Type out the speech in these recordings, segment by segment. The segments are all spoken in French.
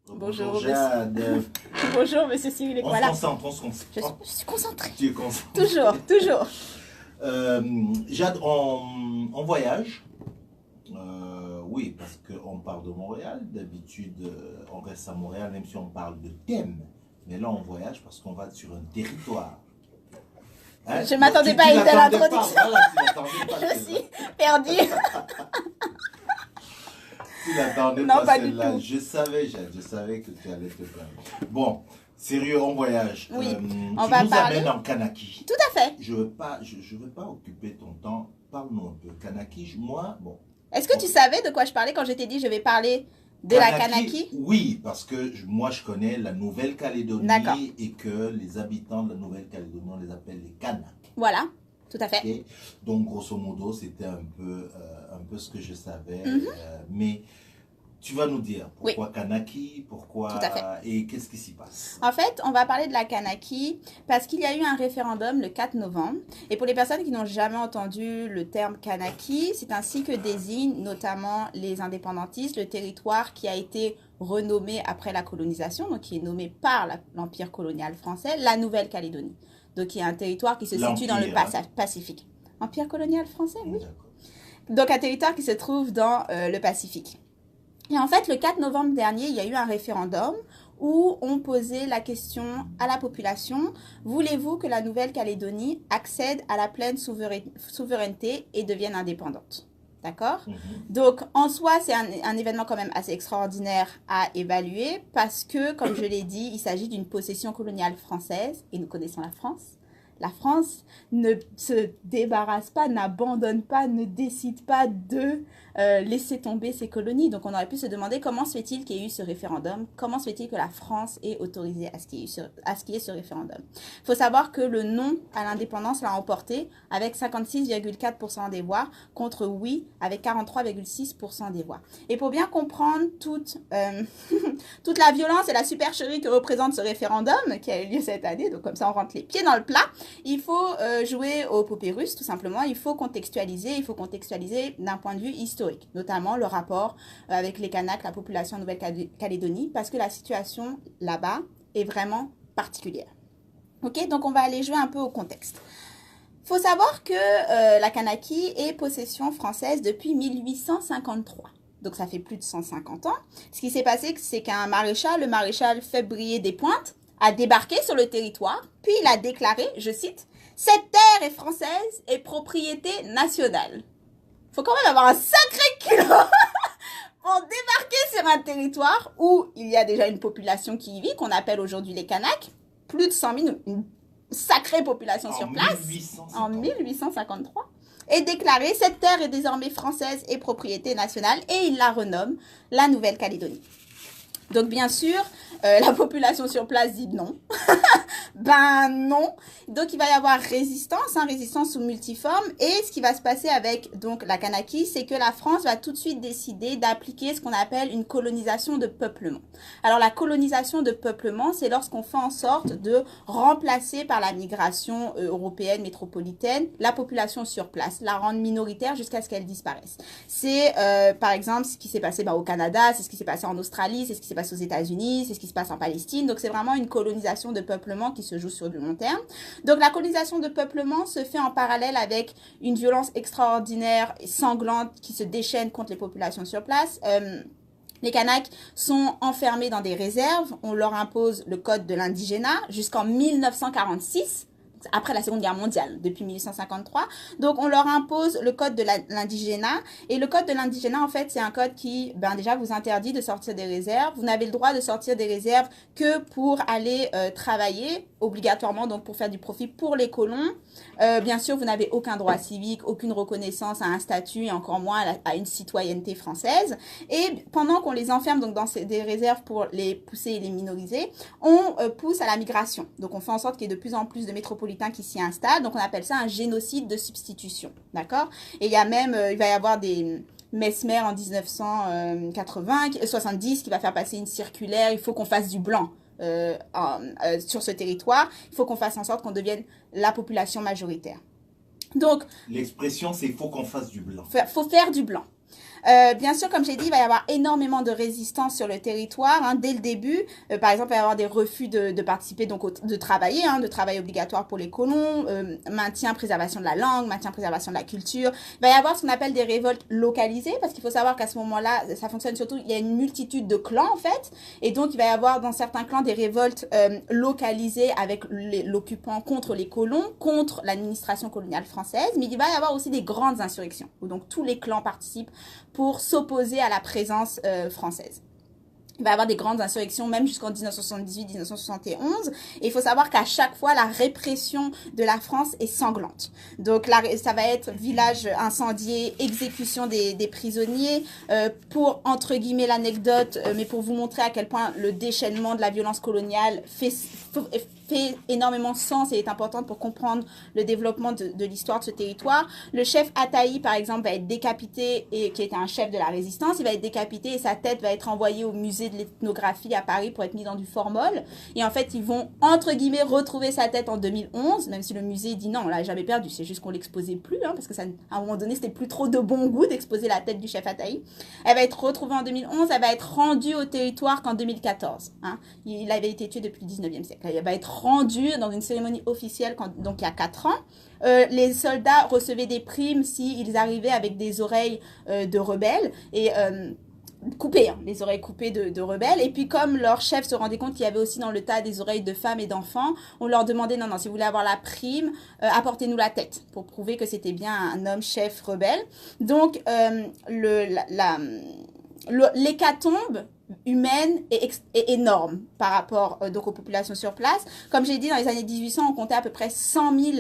Bonjour, Bonjour, Jade. Bonjour, monsieur Cyril On se Equala. concentre, on se concentre. Je suis concentrée. Tu es concentré. Toujours, toujours. Jade, on voyage. Oui, parce qu'on parle de Montréal. D'habitude, on reste à Montréal, même si on parle de thème. Mais là, on voyage parce qu'on va sur un territoire. Hein? Je ne m'attendais Tu- pas tu à une telle l'attendais pas, introduction. voilà, tu l'attendais pas, Je celle-là. suis perdue. Tu l'attendais Non, pas du celle-là. tout. Je savais, Jade, je savais que tu allais te perdre. Bon, sérieux, on voyage. Oui, tu on va nous parler. amènes en Kanaki. Tout à fait. Je veux pas occuper ton temps. Parle-nous un peu. Kanaki, moi, bon. Est-ce que tu savais de quoi je parlais quand je t'ai dit je vais parler de la Kanaki? Oui, parce que moi, je connais la D'accord. Nouvelle-Calédonie et que les habitants de la Nouvelle-Calédonie, on les appelle les Kanaks. Voilà, tout à fait. Ok. Donc, grosso modo, c'était un peu ce que je savais. Mhm. Mais tu vas nous dire Oui. pourquoi Kanaki, pourquoi Tout à fait. et qu'est-ce qui s'y passe. En fait, on va parler de la Kanaki parce qu'il y a eu un référendum le 4 novembre. Et pour les personnes qui n'ont jamais entendu le terme Kanaki, c'est ainsi que désignent notamment les indépendantistes le territoire qui a été renommé après la colonisation, donc qui est nommé par l'Empire colonial français, la Nouvelle-Calédonie. Donc qui est un territoire qui se situe dans le L'Empire, Pacifique. Empire colonial français, oui. D'accord. Donc un territoire qui se trouve dans le Pacifique. Et en fait, le 4 novembre dernier, il y a eu un référendum où on posait la question à la population, voulez-vous que la Nouvelle-Calédonie accède à la pleine souveraineté et devienne indépendante? D'accord? Mhm. Donc, en soi, c'est un événement quand même assez extraordinaire à évaluer parce que, comme je l'ai dit, il s'agit d'une possession coloniale française et nous connaissons la France. La France ne se débarrasse pas, n'abandonne pas, ne décide pas de laisser tomber ses colonies. Donc on aurait pu se demander comment se fait-il qu'il y ait eu ce référendum, comment se fait-il que la France ait autorisé à ce qu'il y ait ce référendum. Il faut savoir que le non à l'indépendance l'a emporté avec 56,4% des voix contre oui avec 43,6% des voix. Et pour bien comprendre toute la violence et la supercherie que représente ce référendum qui a eu lieu cette année, donc comme ça on rentre les pieds dans le plat, il faut jouer aux poupées russes tout simplement, il faut contextualiser d'un point de vue historique, notamment le rapport avec les Kanaks, la population de Nouvelle-Calédonie, parce que la situation là-bas est vraiment particulière. Ok, donc on va aller jouer un peu au contexte. Il faut savoir que la Kanaki est possession française depuis 1853. Donc ça fait plus de 150 ans. Ce qui s'est passé, c'est qu'un maréchal, le maréchal Février des Pointes, a débarqué sur le territoire, puis il a déclaré, je cite, « Cette terre est française et propriété nationale. » Il faut quand même avoir un sacré culot pour débarquer sur un territoire où il y a déjà une population qui y vit, qu'on appelle aujourd'hui les Kanaks, plus de 100 000, une sacrée population sur place, en 1853, et déclaré « Cette terre est désormais française et propriété nationale » et il la renomme la Nouvelle-Calédonie. Donc bien sûr, la population sur place dit non. Ben non. Donc il va y avoir résistance, résistance sous multiforme. Et ce qui va se passer avec donc la Kanaki, c'est que la France va tout de suite décider d'appliquer ce qu'on appelle une colonisation de peuplement. Alors la colonisation de peuplement, c'est lorsqu'on fait en sorte de remplacer par la migration européenne métropolitaine la population sur place, la rendre minoritaire jusqu'à ce qu'elle disparaisse. C'est par exemple ce qui s'est passé au Canada, c'est ce qui s'est passé en Australie, c'est ce qui s'est passé aux États-Unis, c'est ce qui se passe en Palestine. Donc c'est vraiment une colonisation de peuplement qui se joue sur du long terme. Donc la colonisation de peuplement se fait en parallèle avec une violence extraordinaire et sanglante qui se déchaîne contre les populations sur place. Les Kanaks sont enfermés dans des réserves. On leur impose le code de l'indigénat jusqu'en 1946. Après la Seconde Guerre mondiale, depuis 1853. Donc, on leur impose le code de l'indigénat. Et le code de l'indigénat, en fait, c'est un code qui, déjà, vous interdit de sortir des réserves. Vous n'avez le droit de sortir des réserves que pour aller travailler, obligatoirement, donc pour faire du profit pour les colons. Bien sûr, vous n'avez aucun droit civique, aucune reconnaissance à un statut et encore moins à une citoyenneté française. Et pendant qu'on les enferme donc dans des réserves pour les pousser et les minoriser, on pousse à la migration. Donc, on fait en sorte qu'il y ait de plus en plus de métropolitains qui s'y installent. Donc, on appelle ça un génocide de substitution. D'accord? Et il y a même, il va y avoir des Mesmer en 1970 qui va faire passer une circulaire. Il faut qu'on fasse du blanc. Sur ce territoire, il faut qu'on fasse en sorte qu'on devienne la population majoritaire. Donc, l'expression, c'est il faut qu'on fasse du blanc. Faut faire du blanc. Bien sûr, comme j'ai dit, il va y avoir énormément de résistance sur le territoire, hein, dès le début. Par exemple, il va y avoir des refus de participer, donc de travailler, hein, de travail obligatoire pour les colons, maintien, préservation de la langue, maintien, préservation de la culture. Il va y avoir ce qu'on appelle des révoltes localisées, parce qu'il faut savoir qu'à ce moment-là, ça fonctionne surtout, il y a une multitude de clans, en fait, et donc il va y avoir dans certains clans des révoltes localisées avec l'occupant contre les colons, contre l'administration coloniale française, mais il va y avoir aussi des grandes insurrections, où donc tous les clans participent pour s'opposer à la présence française. Il va y avoir des grandes insurrections, même jusqu'en 1978-1971. Et il faut savoir qu'à chaque fois, la répression de la France est sanglante. Donc, ça va être village incendié, exécution des prisonniers. Pour, entre guillemets, l'anecdote, mais pour vous montrer à quel point le déchaînement de la violence coloniale fait énormément sens et est importante pour comprendre le développement de l'histoire de ce territoire. Le chef Ataï, par exemple, va être décapité, qui était un chef de la résistance. Il va être décapité et sa tête va être envoyée au musée de l'ethnographie à Paris pour être mis dans du formol. Et en fait, ils vont, entre guillemets, retrouver sa tête en 2011, même si le musée dit non, on l'a jamais perdu, c'est juste qu'on l'exposait plus, hein, parce que ça, à un moment donné, c'était plus trop de bon goût d'exposer la tête du chef Ataï. Elle va être retrouvée en 2011, elle va être rendue au territoire qu'en 2014. Hein. Il avait été tué depuis le 19e siècle. Elle va être rendu dans une cérémonie officielle, donc il y a 4 ans. Les soldats recevaient des primes s'ils arrivaient avec des oreilles de rebelles et coupées, hein, les oreilles coupées de rebelles. Et puis comme leur chef se rendait compte qu'il y avait aussi dans le tas des oreilles de femmes et d'enfants, on leur demandait non, si vous voulez avoir la prime, apportez-nous la tête pour prouver que c'était bien un homme chef rebelle. Donc l'hécatombe humaine est énorme par rapport donc aux populations sur place. Comme j'ai dit, dans les années 1800, on comptait à peu près 100 000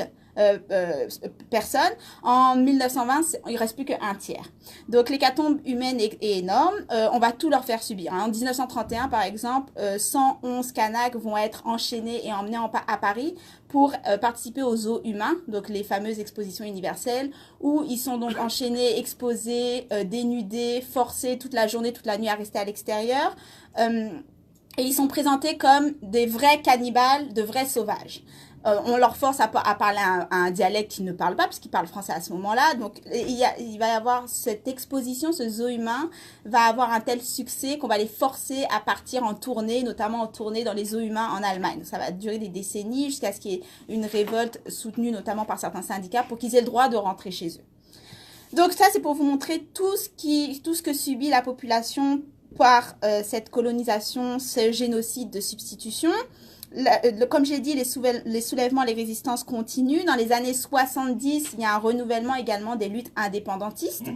personnes. En 1920, il ne reste plus qu'un tiers. Donc l'hécatombe humaine est énorme. On va tout leur faire subir. Hein. En 1931, par exemple, 111 Kanaks vont être enchaînés et emmenés à Paris pour participer aux zoos humains, donc les fameuses expositions universelles, où ils sont donc enchaînés, exposés, dénudés, forcés toute la journée, toute la nuit à rester à l'extérieur. Et ils sont présentés comme des vrais cannibales, de vrais sauvages. On leur force à parler un dialecte qu'ils ne parlent pas, puisqu'ils parlent français à ce moment-là. Donc, il va y avoir cette exposition, ce zoo humain va avoir un tel succès qu'on va les forcer à partir en tournée, notamment en tournée dans les zoos humains en Allemagne. Ça va durer des décennies jusqu'à ce qu'il y ait une révolte soutenue notamment par certains syndicats pour qu'ils aient le droit de rentrer chez eux. Donc ça, c'est pour vous montrer tout ce que subit la population par cette colonisation, ce génocide de substitution. Comme j'ai dit, les soulèvements, les résistances continuent. Dans les années 70, il y a un renouvellement également des luttes indépendantistes.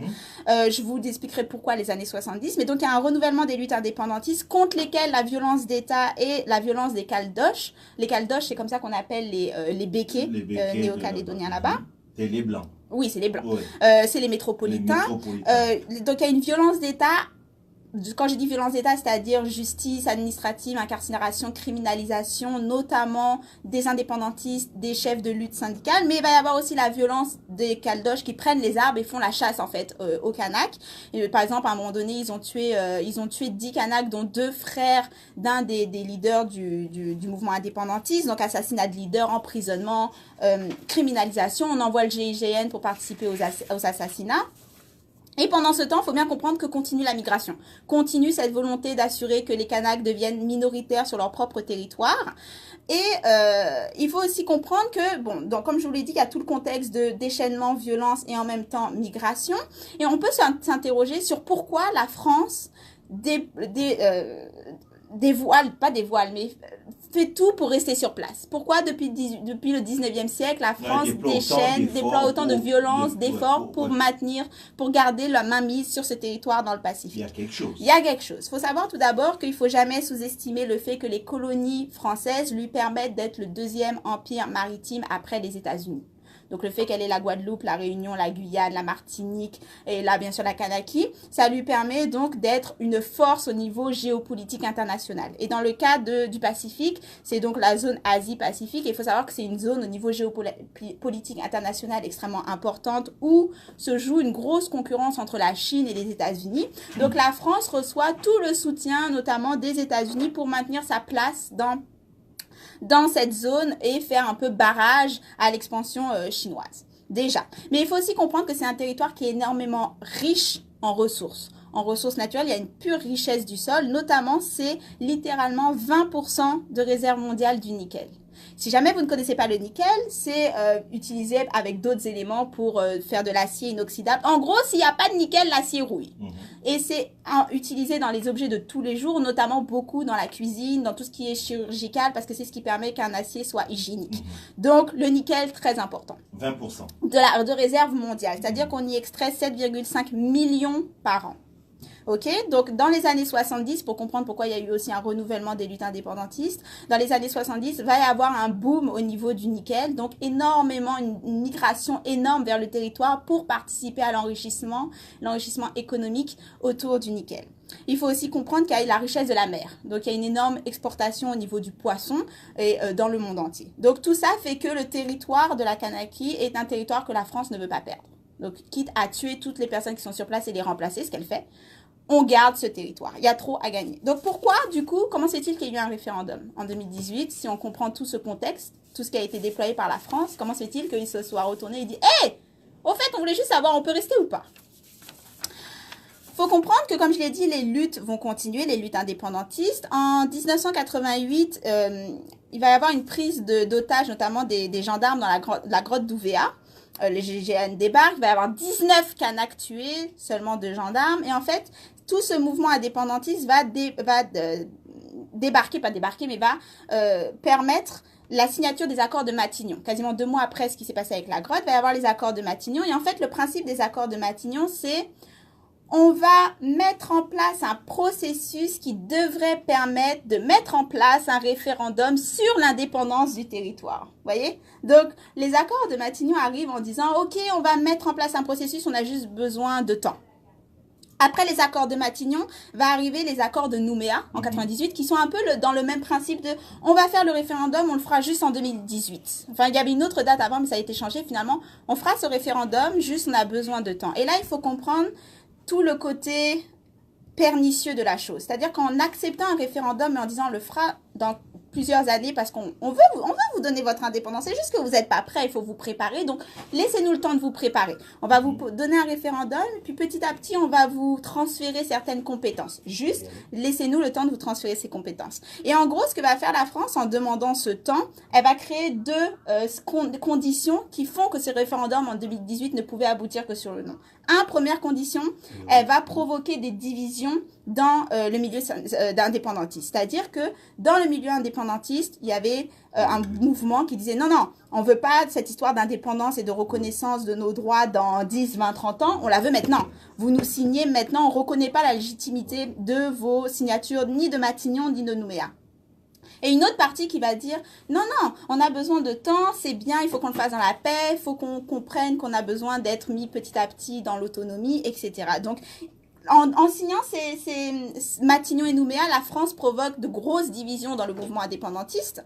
Je vous expliquerai pourquoi les années 70. Mais donc, il y a un renouvellement des luttes indépendantistes contre lesquelles la violence d'État et la violence des Caldoches. Les Caldoches, c'est comme ça qu'on appelle les békés néo-calédoniens là-bas. C'est les Blancs. Oui, c'est les Blancs. Ouais. C'est les métropolitains. Donc, il y a une violence d'État. Quand je dis violence d'État, c'est-à-dire justice administrative, incarcération, criminalisation, notamment des indépendantistes, des chefs de lutte syndicale, mais il va y avoir aussi la violence des Caldoches qui prennent les armes et font la chasse en fait aux Kanaks. Et, par exemple, à un moment donné, ils ont tué 10 Kanaks, dont 2 frères d'un des leaders du mouvement indépendantiste. Donc assassinat de leader, emprisonnement, criminalisation. On envoie le GIGN pour participer aux assassinats. Et pendant ce temps, il faut bien comprendre que continue la migration, continue cette volonté d'assurer que les Kanaks deviennent minoritaires sur leur propre territoire. Et il faut aussi comprendre que, bon, donc, comme je vous l'ai dit, il y a tout le contexte de déchaînement, violence et en même temps migration. Et on peut s'interroger sur pourquoi la France fait tout pour rester sur place. Pourquoi depuis le 19e siècle, la France déploie autant de violence, d'efforts pour garder la mainmise sur ce territoire dans le Pacifique. Il y a quelque chose. Il y a quelque chose. Il faut savoir tout d'abord qu'il ne faut jamais sous-estimer le fait que les colonies françaises lui permettent d'être le 2e empire maritime après les États-Unis. Donc le fait qu'elle ait la Guadeloupe, la Réunion, la Guyane, la Martinique et là bien sûr la Kanaky, ça lui permet donc d'être une force au niveau géopolitique international. Et dans le cas du Pacifique, c'est donc la zone Asie-Pacifique. Et il faut savoir que c'est une zone au niveau géopolitique international extrêmement importante où se joue une grosse concurrence entre la Chine et les États-Unis. Donc la France reçoit tout le soutien notamment des États-Unis pour maintenir sa place dans cette zone et faire un peu barrage à l'expansion chinoise. Déjà. Mais il faut aussi comprendre que c'est un territoire qui est énormément riche en ressources. En ressources naturelles, il y a une pure richesse du sol, notamment c'est littéralement 20% de réserve mondiale du nickel. Si jamais vous ne connaissez pas le nickel, c'est utilisé avec d'autres éléments pour faire de l'acier inoxydable. En gros, s'il n'y a pas de nickel, l'acier rouille. Et c'est utilisé dans les objets de tous les jours, notamment beaucoup dans la cuisine, dans tout ce qui est chirurgical, parce que c'est ce qui permet qu'un acier soit hygiénique. Donc, le nickel, très important. 20%. De réserve mondiale, c'est-à-dire qu'on y extrait 7,5 millions par an. Ok, donc dans les années 70, pour comprendre pourquoi il y a eu aussi un renouvellement des luttes indépendantistes, dans les années 70, va y avoir un boom au niveau du nickel, donc énormément, une migration énorme vers le territoire pour participer à l'enrichissement économique autour du nickel. Il faut aussi comprendre qu'il y a la richesse de la mer, donc il y a une énorme exportation au niveau du poisson et dans le monde entier. Donc tout ça fait que le territoire de la Kanaki est un territoire que la France ne veut pas perdre. Donc quitte à tuer toutes les personnes qui sont sur place et les remplacer, ce qu'elle fait, on garde ce territoire. Il y a trop à gagner. Donc pourquoi, du coup, comment se fait-il qu'il y ait eu un référendum en 2018, si on comprend tout ce contexte, tout ce qui a été déployé par la France, comment se fait-il qu'il se soit retourné et dit « Hey, au fait, on voulait juste savoir, on peut rester ou pas ?» Faut comprendre que, comme je l'ai dit, les luttes vont continuer, les luttes indépendantistes. En 1988, il va y avoir une prise d'otages, notamment des gendarmes dans la grotte d'Ouvéa. Les GIGN débarquent, il va y avoir 19 Kanaks tués, seulement 2 gendarmes. Et en fait, tout ce mouvement indépendantiste va permettre la signature des accords de Matignon. Quasiment 2 mois après ce qui s'est passé avec la grotte, il va y avoir les accords de Matignon. Et en fait, le principe des accords de Matignon, c'est on va mettre en place un processus qui devrait permettre de mettre en place un référendum sur l'indépendance du territoire. Vous voyez? Donc, les accords de Matignon arrivent en disant « Ok, on va mettre en place un processus, on a juste besoin de temps. » Après les accords de Matignon, va arriver les accords de Nouméa en 98, qui sont un peu dans le même principe de « On va faire le référendum, on le fera juste en 2018. » Enfin, il y avait une autre date avant, mais ça a été changé finalement. On fera ce référendum, juste on a besoin de temps. Et là, il faut comprendre tout le côté pernicieux de la chose. C'est-à-dire qu'en acceptant un référendum et en disant on le fera dans plusieurs années parce qu'on veut vous donner votre indépendance, c'est juste que vous n'êtes pas prêt, il faut vous préparer, donc laissez-nous le temps de vous préparer. On va vous donner un référendum et puis petit à petit on va vous transférer certaines compétences. Juste laissez-nous le temps de vous transférer ces compétences. Et en gros, ce que va faire la France en demandant ce temps, elle va créer 2 conditions qui font que ce référendum en 2018 ne pouvait aboutir que sur le nom. Première condition, elle va provoquer des divisions dans le milieu indépendantiste. C'est-à-dire que dans le milieu indépendantiste, il y avait un mouvement qui disait non, on veut pas cette histoire d'indépendance et de reconnaissance de nos droits dans 10, 20, 30 ans, on la veut maintenant. Vous nous signez maintenant, on reconnaît pas la légitimité de vos signatures, ni de Matignon, ni de Nouméa. Et une autre partie qui va dire non, on a besoin de temps, c'est bien, il faut qu'on le fasse dans la paix, il faut qu'on comprenne qu'on a besoin d'être mis petit à petit dans l'autonomie, etc. Donc, en signant ces Matignon et Nouméa, la France provoque de grosses divisions dans le mouvement indépendantiste.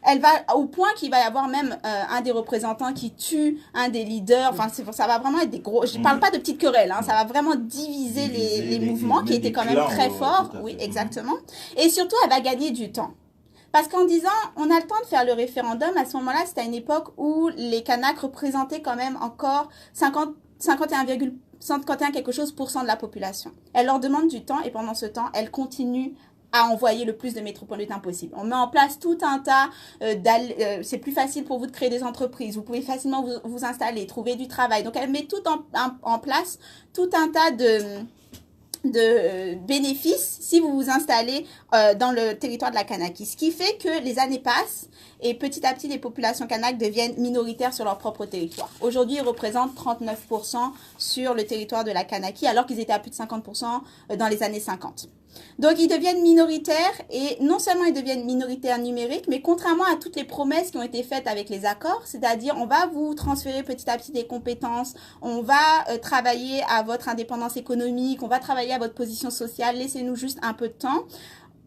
Elle va au point qu'il va y avoir même un des représentants qui tue un des leaders. Enfin, ça va vraiment être des gros. Je parle pas de petites querelles. Ça va vraiment diviser les mouvements qui étaient quand même très forts. Oui, exactement. Et surtout, elle va gagner du temps. Parce qu'en disant, on a le temps de faire le référendum, à ce moment-là, c'était à une époque où les Kanaks représentaient quand même encore 51 quelque chose % de la population. Elle leur demande du temps et pendant ce temps, elle continue à envoyer le plus de métropolitains possible. On met en place tout un tas c'est plus facile pour vous de créer des entreprises. Vous pouvez facilement vous installer, trouver du travail. Donc, elle met tout en place, tout un tas de bénéfices si vous vous installez dans le territoire de la Kanaki. Ce qui fait que les années passent et petit à petit, les populations kanak deviennent minoritaires sur leur propre territoire. Aujourd'hui, ils représentent 39% sur le territoire de la Kanaki, alors qu'ils étaient à plus de 50% dans les années 50. Donc, ils deviennent minoritaires et non seulement ils deviennent minoritaires numériques, mais contrairement à toutes les promesses qui ont été faites avec les accords, c'est-à-dire on va vous transférer petit à petit des compétences, on va travailler à votre indépendance économique, on va travailler à votre position sociale, laissez-nous juste un peu de temps.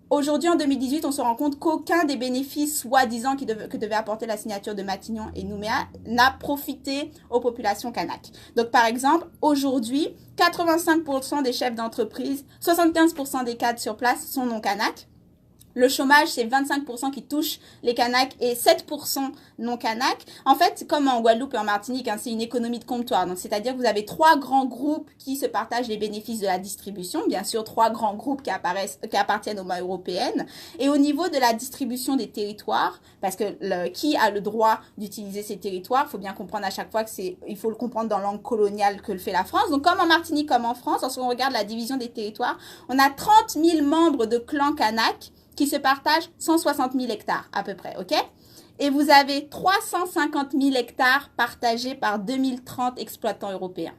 Aujourd'hui, en 2018, on se rend compte qu'aucun des bénéfices soi-disant que devait apporter la signature de Matignon et Nouméa n'a profité aux populations kanak. Donc, par exemple, aujourd'hui, 85% des chefs d'entreprise, 75% des cadres sur place sont non kanak. Le chômage, c'est 25% qui touche les Kanaks et 7% non Kanaks. En fait, comme en Guadeloupe et en Martinique, hein, c'est une économie de comptoir. Donc, c'est-à-dire que vous avez 3 grands groupes qui se partagent les bénéfices de la distribution. Bien sûr, 3 grands groupes qui appartiennent aux mains européennes. Et au niveau de la distribution des territoires, parce que qui a le droit d'utiliser ces territoires, il faut bien comprendre à chaque fois que il faut le comprendre dans la langue coloniale que le fait la France. Donc, comme en Martinique, comme en France, lorsqu'on regarde la division des territoires, on a 30 000 membres de clans Kanaks qui se partagent 160 000 hectares à peu près, ok? Et vous avez 350 000 hectares partagés par 2030 exploitants européens.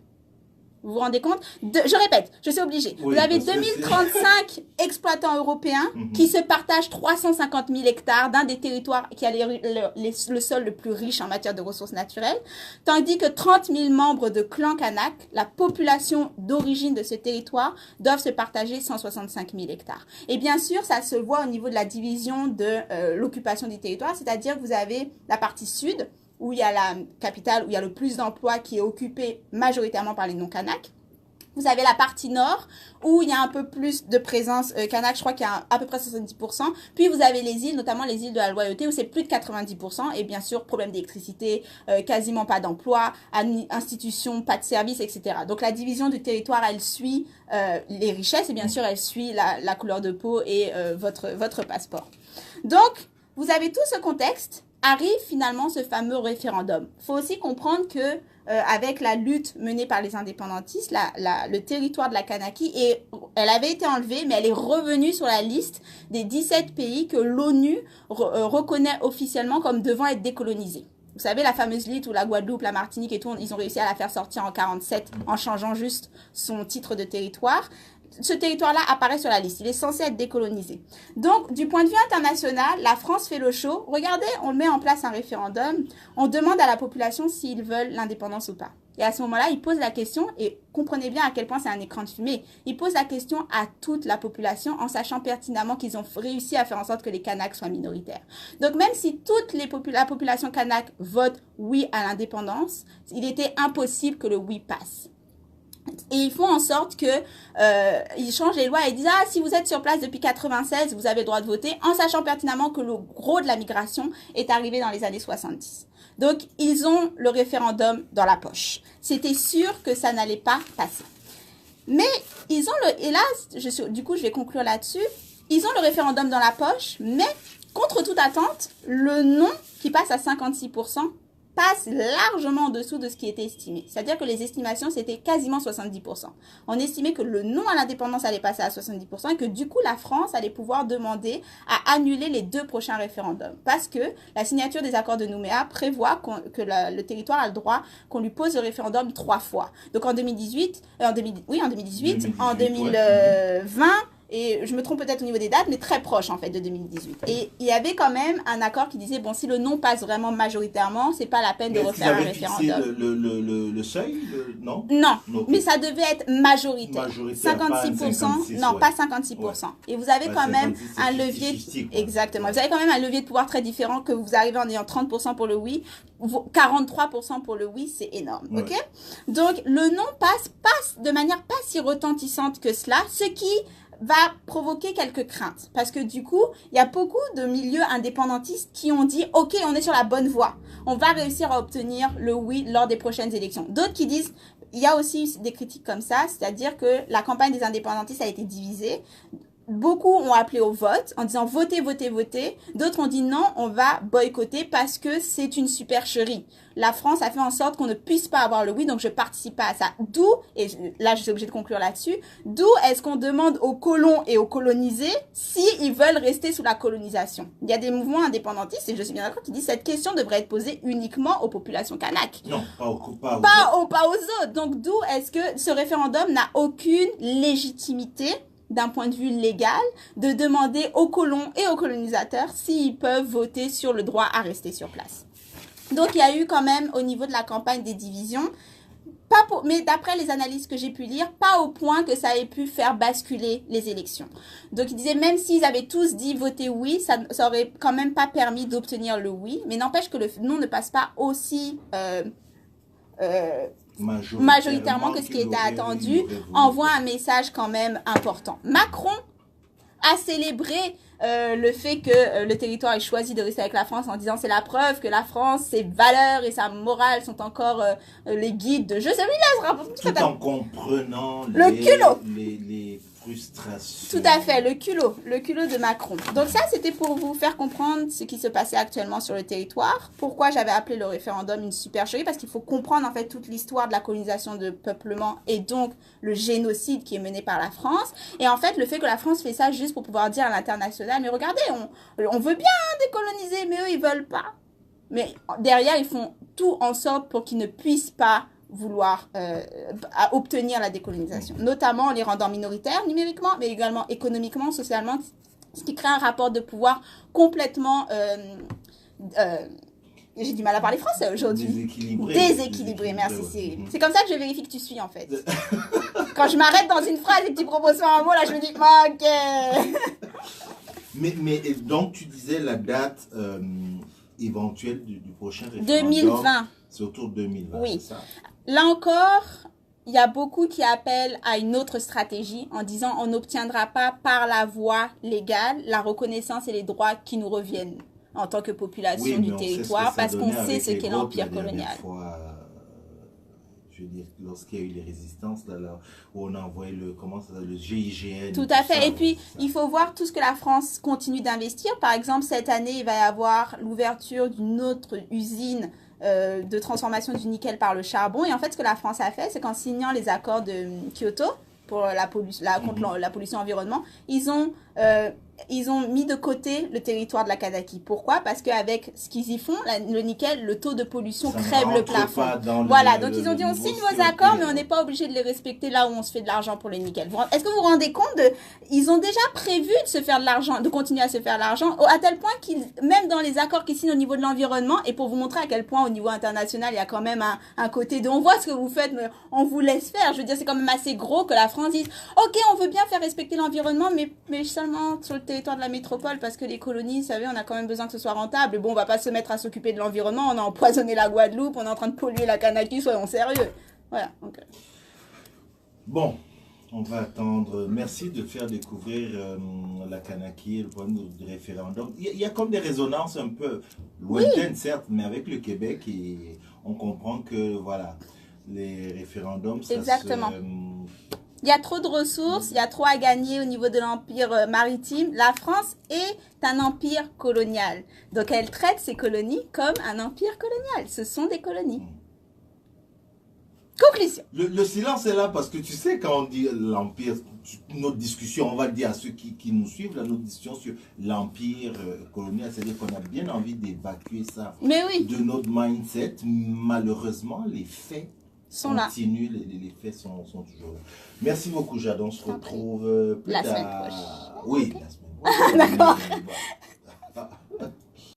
Vous vous rendez compte? Je répète, je suis obligée. Oui, vous avez 2035 exploitants européens qui se partagent 350 000 hectares d'un des territoires qui a le sol le plus riche en matière de ressources naturelles, tandis que 30 000 membres de clan Kanak, la population d'origine de ce territoire, doivent se partager 165 000 hectares. Et bien sûr, ça se voit au niveau de la division de l'occupation du territoire, c'est-à-dire que vous avez la partie sud, où il y a la capitale, où il y a le plus d'emplois qui est occupé majoritairement par les non-Kanaks. Vous avez la partie nord, où il y a un peu plus de présence Kanak, je crois qu'il y a à peu près 70%. Puis vous avez les îles, notamment les îles de la Loyauté, où c'est plus de 90%. Et bien sûr, problème d'électricité, quasiment pas d'emploi, institutions, pas de services, etc. Donc la division du territoire, elle suit les richesses, et bien sûr, elle suit la couleur de peau et votre passeport. Donc, vous avez tout ce contexte. Arrive finalement ce fameux référendum. Il faut aussi comprendre que avec la lutte menée par les indépendantistes, le territoire de la Kanaki, elle avait été enlevée, mais elle est revenue sur la liste des 17 pays que l'ONU reconnaît officiellement comme devant être décolonisés. Vous savez, la fameuse liste où la Guadeloupe, la Martinique et tout, ils ont réussi à la faire sortir en 47 en changeant juste son titre de territoire. Ce territoire-là apparaît sur la liste. Il est censé être décolonisé. Donc, du point de vue international, la France fait le show. Regardez, on met en place un référendum. On demande à la population s'ils veulent l'indépendance ou pas. Et à ce moment-là, ils posent la question, et comprenez bien à quel point c'est un écran de fumée. Ils posent la question à toute la population en sachant pertinemment qu'ils ont réussi à faire en sorte que les Kanaks soient minoritaires. Donc, même si toute la population Kanak vote oui à l'indépendance, il était impossible que le oui passe. Et ils font en sorte que ils changent les lois et disent si vous êtes sur place depuis 96, vous avez le droit de voter, en sachant pertinemment que le gros de la migration est arrivé dans les années 70. Donc ils ont le référendum dans la poche. C'était sûr que ça n'allait pas passer. Mais ils ont et là, du coup je vais conclure là-dessus. Ils ont le référendum dans la poche, mais contre toute attente, le non qui passe à 56%. Passe largement en dessous de ce qui était estimé. C'est-à-dire que les estimations, c'était quasiment 70%. On estimait que le non à l'indépendance allait passer à 70% et que du coup, la France allait pouvoir demander à annuler les 2 prochains référendums. Parce que la signature des accords de Nouméa prévoit que le territoire a le droit qu'on lui pose le référendum 3 fois. Donc en 2018, en 2020, et je me trompe peut-être au niveau des dates, mais très proche en fait de 2018. Et il y avait quand même un accord qui disait, bon, si le non passe vraiment majoritairement, c'est pas la peine de refaire un référendum. Le seuil, non? Non, okay. Mais ça devait être majoritaire. 56%, non, pas 56%. Ouais. Et vous avez quand même un levier, exactement. Vous avez quand même un levier de pouvoir très différent que vous arrivez en ayant 30% pour le oui, 43% pour le oui, c'est énorme, ouais. Ok? Donc, le non passe de manière pas si retentissante que cela, ce qui va provoquer quelques craintes. Parce que du coup, il y a beaucoup de milieux indépendantistes qui ont dit « Ok, on est sur la bonne voie. On va réussir à obtenir le oui lors des prochaines élections. » D'autres qui disent « Il y a aussi des critiques comme ça, c'est-à-dire que la campagne des indépendantistes a été divisée. » Beaucoup ont appelé au vote en disant votez, votez, votez. D'autres ont dit non, on va boycotter parce que c'est une supercherie. La France a fait en sorte qu'on ne puisse pas avoir le oui, donc je participe pas à ça. D'où, et là je suis obligée de conclure là-dessus, d'où est-ce qu'on demande aux colons et aux colonisés s'ils veulent rester sous la colonisation. Il y a des mouvements indépendantistes, et je suis bien d'accord, qui disent cette question devrait être posée uniquement aux populations kanak. Non, pas aux autres. Donc d'où est-ce que ce référendum n'a aucune légitimité d'un point de vue légal, de demander aux colons et aux colonisateurs s'ils peuvent voter sur le droit à rester sur place. Donc, il y a eu quand même, au niveau de la campagne, des divisions, mais d'après les analyses que j'ai pu lire, pas au point que ça ait pu faire basculer les élections. Donc, ils disaient, même s'ils avaient tous dit voter oui, ça aurait quand même pas permis d'obtenir le oui, mais n'empêche que le non ne passe pas aussi majoritairement que ce qui était attendu, envoie un message quand même important. Macron a célébré le fait que le territoire ait choisi de rester avec la France en disant c'est la preuve que la France, ses valeurs et sa morale sont encore les guides de je sais tout en comprenant les frustrations. Tout à fait, le culot de Macron. Donc ça, c'était pour vous faire comprendre ce qui se passait actuellement sur le territoire. Pourquoi j'avais appelé le référendum une supercherie, parce qu'il faut comprendre en fait toute l'histoire de la colonisation de peuplement et donc le génocide qui est mené par la France. Et en fait, le fait que la France fait ça juste pour pouvoir dire à l'international, mais regardez, on veut bien décoloniser, mais eux, ils veulent pas. Mais derrière, ils font tout en sorte pour qu'ils ne puissent pas vouloir à obtenir la décolonisation, notamment en les rendant minoritaires numériquement, mais également économiquement, socialement, ce qui crée un rapport de pouvoir complètement j'ai du mal à parler français aujourd'hui. Déséquilibré, merci Cyril. C'est comme ça que je vérifie que tu suis en fait. Quand je m'arrête dans une phrase et que tu proposes un mot, là je me dis ok. Mais donc tu disais la date éventuelle du prochain référendum. 2020. C'est autour de 2020. Oui. C'est ça? Là encore, il y a beaucoup qui appellent à une autre stratégie en disant on n'obtiendra pas par la voie légale la reconnaissance et les droits qui nous reviennent en tant que population du territoire parce qu'on sait ce qu'est l'empire colonial. Je veux dire, lorsqu'il y a eu les résistances, là, où on a envoyé le GIGN. Tout à fait. Et puis, il faut voir tout ce que la France continue d'investir. Par exemple, cette année, il va y avoir l'ouverture d'une autre usine de transformation du nickel par le charbon. Et en fait, ce que la France a fait, c'est qu'en signant les accords de Kyoto pour contre la pollution environnement, ils ont mis de côté le territoire de la Kadaki. Pourquoi? Parce qu'avec ce qu'ils y font, le nickel, le taux de pollution crève le plafond. Voilà, donc ils ont dit on signe vos accords, mais on n'est pas obligé de les respecter là où on se fait de l'argent pour le nickel. Est-ce que vous vous rendez compte ils ont déjà prévu de se faire de l'argent, de continuer à se faire de l'argent, à tel point qu'ils, même dans les accords qu'ils signent au niveau de l'environnement, et pour vous montrer à quel point au niveau international, il y a quand même un côté de on voit ce que vous faites, mais on vous laisse faire. Je veux dire, c'est quand même assez gros que la France dise ok, on veut bien faire respecter l'environnement, mais seulement sur le territoire de la métropole, parce que les colonies, vous savez, on a quand même besoin que ce soit rentable. Et bon, on va pas se mettre à s'occuper de l'environnement, on a empoisonné la Guadeloupe, on est en train de polluer la Kanaki, soyons sérieux. Voilà. Okay. Bon, on va attendre. Merci de faire découvrir la Kanaki, le point de référendum. Il y a comme des résonances un peu lointaines, certes, mais avec le Québec, on comprend que, voilà, les référendums, ça exactement. Il y a trop de ressources, il y a trop à gagner au niveau de l'empire maritime. La France est un empire colonial. Donc, elle traite ses colonies comme un empire colonial. Ce sont des colonies. Conclusion. Le silence est là parce que tu sais, quand on dit l'empire, notre discussion, on va le dire à ceux qui nous suivent, là, notre discussion sur l'empire colonial, c'est-à-dire qu'on a bien envie d'évacuer ça de notre mindset. Malheureusement, les faits sont continue, là. Les faits sont toujours là. Merci beaucoup, Jade. On se retrouve la semaine prochaine. Oui, la semaine prochaine. D'accord.